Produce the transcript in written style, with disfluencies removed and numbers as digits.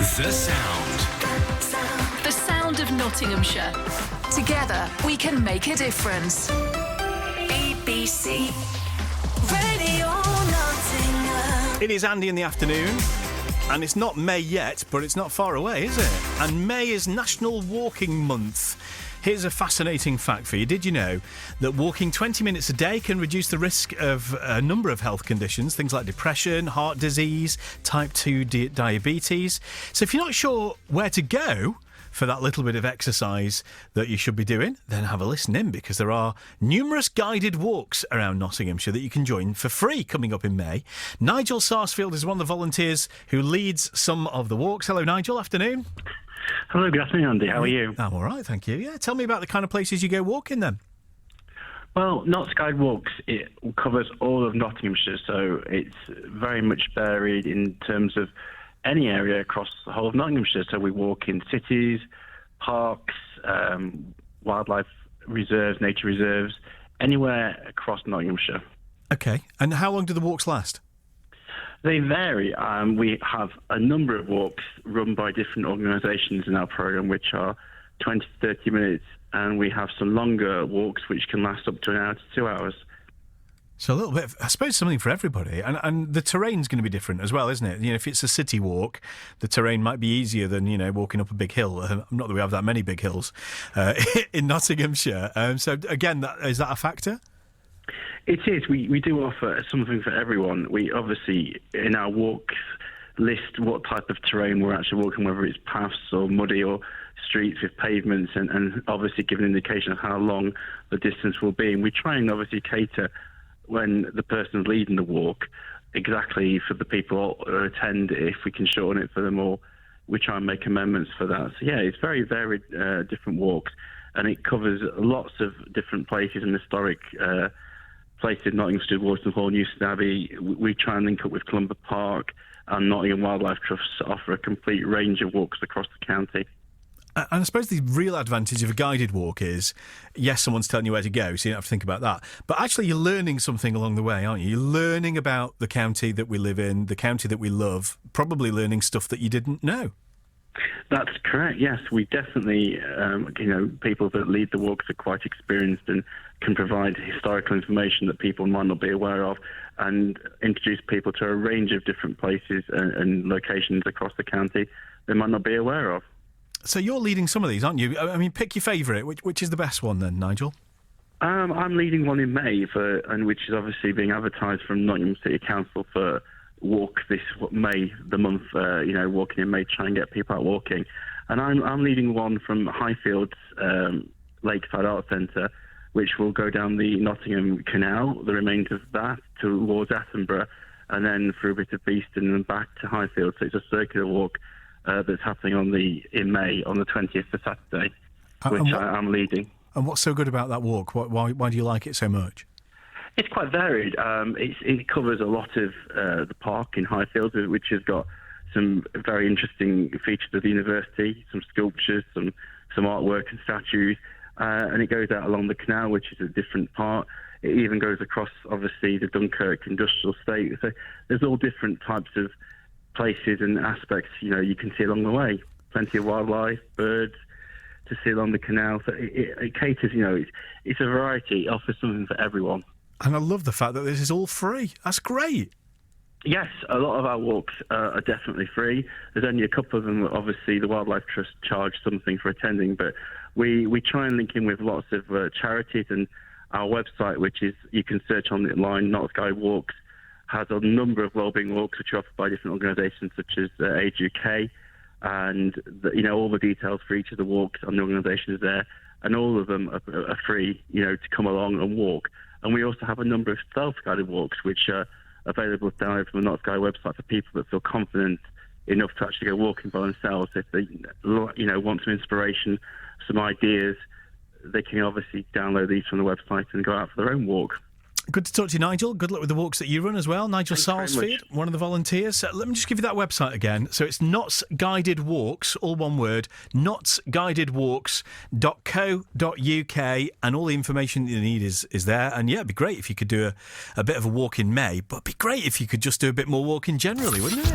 The sound. The sound of Nottinghamshire. Together, we can make a difference. BBC Radio Nottingham. It is Andy in the afternoon, and it's not May yet, but it's not far away, is it? And May is National Walking Month. Here's a fascinating fact for you. Did you know that walking 20 minutes a day can reduce the risk of a number of health conditions, things like depression, heart disease, type 2 diabetes? So if you're not sure where to go for that little bit of exercise that you should be doing, then have a listen in, because there are numerous guided walks around Nottinghamshire that you can join for free coming up in May. Nigel Sarsfield is one of the volunteers who leads some of the walks. Hello, Nigel. Afternoon. Hello, good afternoon, Andy. How are you? I'm all right, thank you. Yeah, tell me about the kind of places you go walking then. Well, Notts Guide Walks, it covers all of Nottinghamshire, so it's very much varied in terms of any area across the whole of Nottinghamshire. So we walk in cities, parks, wildlife reserves, nature reserves, anywhere across Nottinghamshire. Okay, and how long do the walks last? They vary. We have a number of walks run by different organisations in our programme, which are 20 to 30 minutes, and we have some longer walks which can last up to an hour to 2 hours. So a little bit, I suppose, something for everybody. And the terrain's going to be different as well, isn't it? You know, if it's a city walk, the terrain might be easier than, you know, walking up a big hill. Not that we have that many big hills in Nottinghamshire. So again, is that a factor? It is. We do offer something for everyone. We obviously, in our walks, list what type of terrain we're actually walking, whether it's paths or muddy or streets with pavements, and obviously give an indication of how long the distance will be. And we try and obviously cater, when the person's leading the walk, exactly for the people who attend, if we can shorten it for them, or we try and make amendments for that. So yeah, it's very varied, different walks, and it covers lots of different places and historic places. Nottinghamshire, Waterton Hall, Newston Abbey. We try and link up with Columba Park and Nottingham Wildlife Trust to offer a complete range of walks across the county. And I suppose the real advantage of a guided walk is, yes, someone's telling you where to go, so you don't have to think about that. But actually, you're learning something along the way, aren't you? You're learning about the county that we live in, the county that we love, probably learning stuff that you didn't know. That's correct, yes. We definitely, people that lead the walks are quite experienced and can provide historical information that people might not be aware of, and introduce people to a range of different places and locations across the county they might not be aware of. So you're leading some of these, aren't you? I mean, pick your favourite. Which is the best one then, Nigel? I'm leading one in May, which is obviously being advertised from Nottingham City Council for walk this May, the month, walking in May, try and get people out walking. And I'm leading one from Highfield's Lakeside Arts Centre, which will go down the Nottingham Canal, the remains of that, towards Attenborough, and then through a bit of Beeston and back to Highfield. So it's a circular walk that's happening in May, on the 20th, for Saturday, which I'm leading. And what's so good about that walk? Why do you like it so much? It's quite varied. It covers a lot of the park in Highfield, which has got some very interesting features of the university, some sculptures, some artwork and statues, and it goes out along the canal, which is a different part. It even goes across, obviously, the Dunkirk industrial estate. So there's all different types of places and aspects, you can see along the way. Plenty of wildlife, birds to see along the canal. So it caters, it's a variety. It offers something for everyone. And I love the fact that this is all free. That's great. Yes, a lot of our walks are definitely free. There's only a couple of them. Obviously, the Wildlife Trust charge something for attending, but we try and link in with lots of charities, and our website, which is, you can search online, Notts Guide Walks, has a number of wellbeing walks which are offered by different organisations such as Age UK, and all the details for each of the walks on the organisation is there, and all of them are free, to come along and walk. And we also have a number of self-guided walks which are available to download from the Notts Guide website for people that feel confident enough to actually go walking by themselves. If they want some inspiration, some ideas, they can obviously download these from the website and go out for their own walk. Good to talk to you, Nigel. Good luck with the walks that you run as well. Nigel Sarsfield, one of the volunteers. Let me just give you that website again. So it's Notts Guided Walks, all one word, nottsguidedwalks.co.uk, and all the information that you need is there. And yeah, it'd be great if you could do a bit of a walk in May, but it'd be great if you could just do a bit more walking generally, wouldn't it?